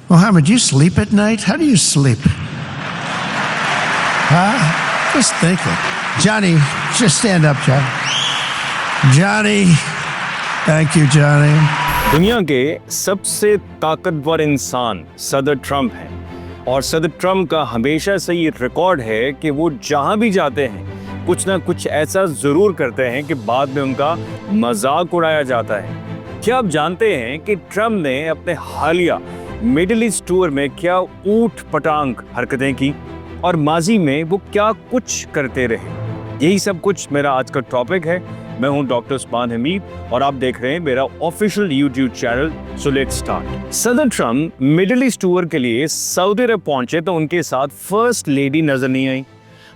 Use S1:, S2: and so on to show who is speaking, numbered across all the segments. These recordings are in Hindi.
S1: Mohammed, do you sleep at night? How do you sleep? Huh? Just thinking. Johnny, just stand up, Johnny. Johnny. Thank you, Johnny.
S2: दुनिया के सबसे ताकतवर इंसान सदर ट्रंप हैं और सदर ट्रंप का हमेशा से ये रिकॉर्ड है कि वो जहां भी जाते हैं कुछ ना कुछ ऐसा ज़रूर करते हैं कि बाद में उनका मजाक उड़ाया जाता है। क्या आप जानते हैं कि ट्रंप ने अपने हालिया मिडिल ईस्ट टूर में क्या ऊट पटांग हरकतें की और माजी में वो क्या कुछ करते रहे? यही सब कुछ मेरा आज का टॉपिक है। मैं हूं डॉक्टर उस्मान हमीद और आप देख रहे हैं मेरा official YouTube channel. So let's start. सदर ट्रंप मिडिल ईस्ट टूर के लिए सऊदी अरब पहुंचे तो उनके साथ फर्स्ट लेडी नजर नहीं आई।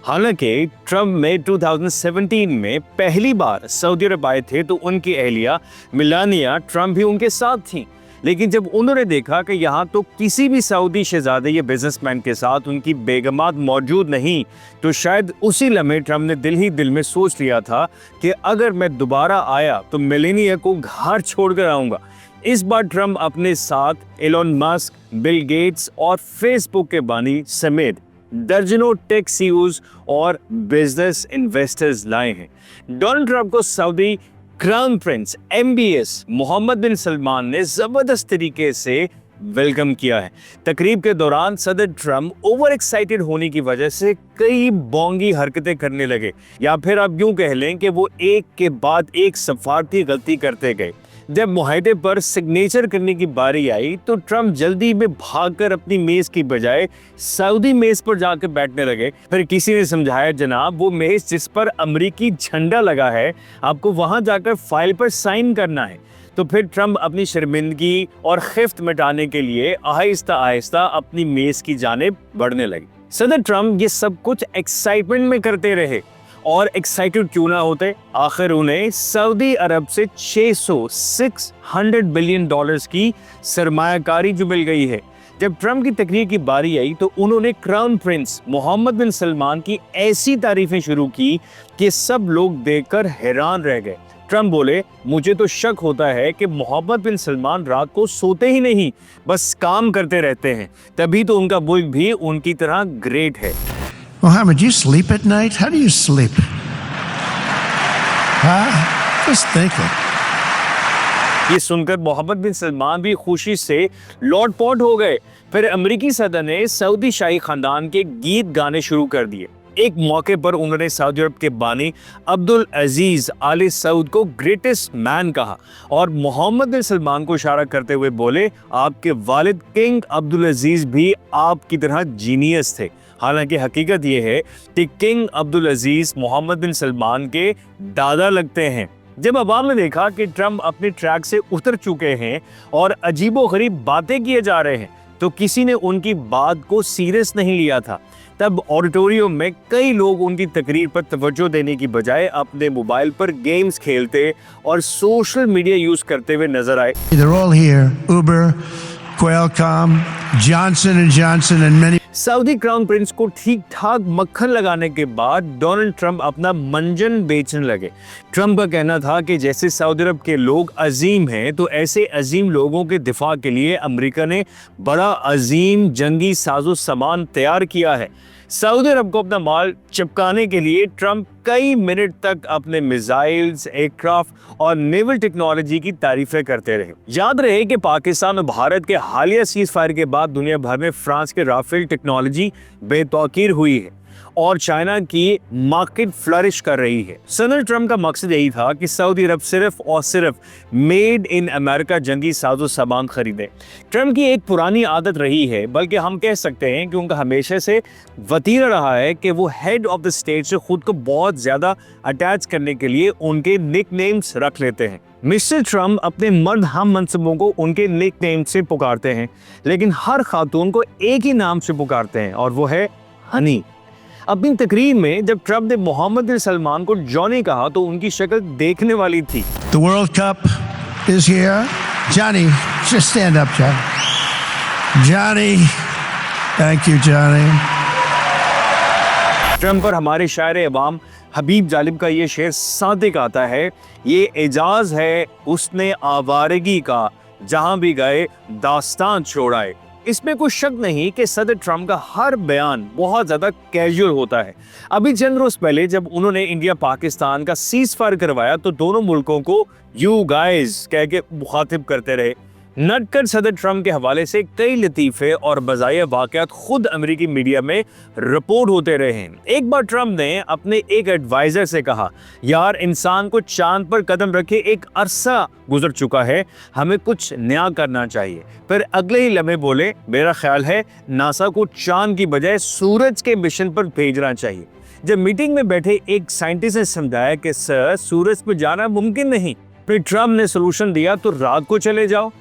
S2: हालांकि ट्रंप में 2017 में पहली बार सऊदी अरब आए थे तो उनकी अहलिया मेलानिया ट्रंप भी उनके साथ थी, लेकिन जब उन्होंने देखा कि यहाँ तो किसी भी सऊदी शहजादे या बिजनेसमैन के साथ उनकी बेगमात मौजूद नहीं, तो शायद उसी लम्हे ट्रंप ने दिल ही दिल में सोच लिया था कि अगर मैं दोबारा आया तो मेलानिया को घर छोड़कर आऊँगा। इस बार ट्रंप अपने साथ एलोन मस्क, बिल गेट्स और फेसबुक के बानी समेत दर्जनों टेक सीईओज और बिजनेस इन्वेस्टर्स लाए हैं। डोनाल्ड ट्रंप को Saudi crown prince MBS Mohammed bin Salman ने जबरदस्त तरीके से वेलकम किया है। तकरीब के दौरान सदर ट्रंप ओवर एक्साइटेड होने की वजह से कई बोंगी हरकतें करने लगे, या फिर आप यूं कह लें कि वो एक के बाद एक सफारती गलती करते गए। जब मुआहदे पर सिग्नेचर करने की बारी आई तो ट्रंप जल्दी में भागकर अपनी मेज की बजाय सऊदी मेज पर जाकर बैठने लगे। फिर किसी ने समझाया, जनाब वो मेज जिस पर अमेरिकी झंडा लगा है आपको वहां जाकर फाइल पर साइन करना है। तो फिर ट्रंप अपनी शर्मिंदगी और खिफ्त मिटाने के लिए आहिस्ता आहिस्ता अपनी मेज की जानिब बढ़ने लगे। सदर ट्रंप ये सब कुछ एक्साइटमेंट में करते रहे, और एक्साइटेड क्यों ना होते, आखिर उन्हें सऊदी अरब से 600 बिलियन डॉलर्स की सरमायाकारी जो मिल गई है। जब ट्रंप की तकरीर की बारी आई तो उन्होंने crown Prince Mohammad bin Salman की ऐसी तारीफें शुरू की कि सब लोग देखकर हैरान रह गए। ट्रंप बोले, मुझे तो शक होता है कि मोहम्मद बिन सलमान रात को सोते ही नहीं, बस काम करते रहते हैं, तभी तो उनका मुल्क भी उनकी तरह ग्रेट है।
S1: Mohammed, do you sleep at night? How do you sleep? Huh? Just thinking.
S2: ये सुनकर मोहम्मद बिन सलमान भी खुशी से लौटपौट हो गए। फिर अमेरिकी सदर ने सऊदी शाही खानदान के गीत गाने शुरू कर दिए। एक मौके पर उन्होंने सऊदी अरब के बानी अब्दुल अजीज आले सऊद को ग्रेटेस्ट मैन कहा और मोहम्मद बिन सलमान को इशारा करते हुए बोले, आपके वालिद किंग अब्दुल अजीज भी आपकी तरह जीनियस थे। हालांकि हकीकत यह है कि किंग अब्दुल अजीज मोहम्मद बिन सलमान के दादा लगते हैं। जब अवाम ने देखा कि ट्रंप अपने ट्रैक से उतर चुके हैं और अजीबोगरीब बातें किए जा रहे हैं तो किसी ने उनकी बात को सीरियस नहीं लिया था। तब ऑडिटोरियम में कई लोग उनकी तकरीर पर तवज्जो देने की बजाय अपने मोबाइल पर गेम्स खेलते और सोशल मीडिया यूज करते हुए नजर आए।
S1: They're all here. Uber, Qualcomm, Johnson & Johnson and many.
S2: Saudi crown Prince को ठीक ठाक मक्खन लगाने के बाद डोनाल्ड ट्रंप अपना मंजन बेचने लगे। ट्रंप का कहना था कि जैसे सऊदी अरब के लोग अजीम हैं तो ऐसे अजीम लोगों के दिफा के लिए अमेरिका ने बड़ा अजीम जंगी साजो सामान तैयार किया है। सऊदी अरब को अपना माल चिपकाने के लिए ट्रंप कई मिनट तक अपने मिसाइल्स, एयरक्राफ्ट और नेवल टेक्नोलॉजी की तारीफें करते रहे। याद रहे कि पाकिस्तान और भारत के हालिया सीज फायर के बाद दुनिया भर में फ्रांस के राफेल टेक्नोलॉजी बेतौकीर हुई है और चाइना की मार्केट फ्लरिश कर रही है। सदर ट्रंप का मकसद यही था कि सऊदी अरब सिर्फ और सिर्फ मेड इन अमेरिका जंगी साजो सामान खरीदे। ट्रंप की एक पुरानी आदत रही है, बल्कि हम कह सकते हैं कि उनका हमेशा से वतीरा रहा है कि वो हेड ऑफ द स्टेट से खुद को बहुत ज्यादा अटैच करने के लिए उनके निकनेम्स रख लेते हैं। मिस्टर ट्रंप अपने मर्द हम मनसबों को उनके निकनेम से पुकारते हैं, लेकिन हर खातून को एक ही नाम से पुकारते हैं और वो है हनी। अपनी तकरीर में जब ट्रंप ने मोहम्मद बिन सलमान को जॉनी कहा तो उनकी शक्ल देखने वाली थी।
S1: The World Cup is here. Johnny, just stand up, Johnny. Johnny. Thank you, Johnny.
S2: Trump पर हमारे शायर अवाम हबीब जालिब का ये शेर सादिक आता है, ये एजाज है उसने आवारगी का, जहां भी गए दास्तान छोड़ाए। इसमें कोई शक नहीं कि सदर ट्रंप का हर बयान बहुत ज्यादा कैजुअल होता है। अभी चंद रोज पहले जब उन्होंने इंडिया पाकिस्तान का सीज फायर करवाया तो दोनों मुल्कों को यू गाइस कह के मुखातिब करते रहे। नटकर सदर ट्रंप के हवाले से कई लतीफे और बज़ाया वाक़यात खुद अमेरिकी मीडिया में रिपोर्ट होते रहे हैं। एक बार ट्रंप ने अपने एक एडवाइजर से कहा, यार इंसान को चांद पर कदम रखे एक अरसा गुजर चुका है, हमें कुछ नया करना चाहिए। फिर अगले ही लम्हे बोले, मेरा ख्याल है नासा को चांद की बजाय सूरज के मिशन पर भेजना चाहिए। जब मीटिंग में बैठे एक साइंटिस्ट ने समझाया कि सर सूरज पर जाना मुमकिन नहीं, फिर ट्रंप ने सोल्यूशन दिया, तो रात को चले जाओ।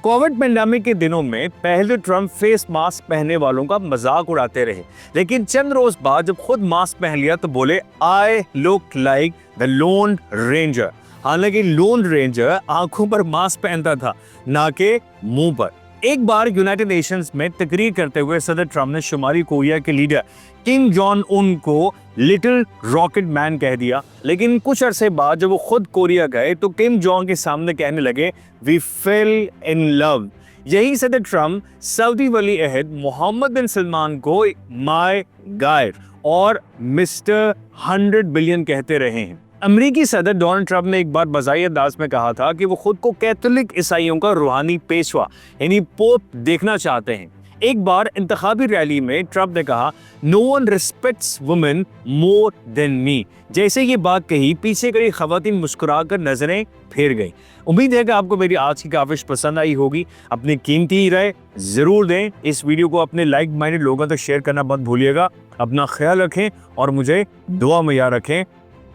S2: कोविड पेंडेमिक के दिनों में पहले ट्रंप फेस मास्क पहनने वालों का मजाक उड़ाते रहे, लेकिन चंद रोज बाद जब खुद मास्क पहन लिया तो बोले, I look like the loan ranger. हालांकि लोन रेंजर आंखों पर मास्क पहनता था, ना कि मुंह पर। एक बार यूनाइटेड नेशंस में तकरीर करते हुए सदर ट्रंप ने शुमाली कोरिया के लीडर किम जोंग उन को लिटिल रॉकेट मैन कह दिया, लेकिन कुछ अरसे बाद जब वो खुद कोरिया गए तो किम जोंग के सामने कहने लगे, वी फेल इन लव। यही सदर ट्रंप सऊदी वली अहद मोहम्मद बिन सलमान को माय गाय और मिस्टर 100 बिलियन कहते रहे हैं। अमेरिकी सदर डोनाल्ड ट्रंप ने एक बार बज़ाहिर अंदाज में कहा था कि वो खुद को कैथोलिक ईसाइयों का रूहानी पेशवा यानी पोप देखना चाहते हैं। एक बार इंतखाबी रैली में ट्रंप ने कहा, no one respects women more than me. जैसे ये बात कही, पीछे खड़ी खवातीन मुस्कुराकर नजरें फेर गई। उम्मीद है कि आपको मेरी आज की काविश पसंद आई होगी। अपनी कीमती राय जरूर दें। इस वीडियो को अपने लाइक माइंडेड लोगों तक शेयर करना मत भूलिएगा। अपना ख्याल रखें और मुझे दुआ में याद रखें।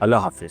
S2: अल्लाह हाफिज।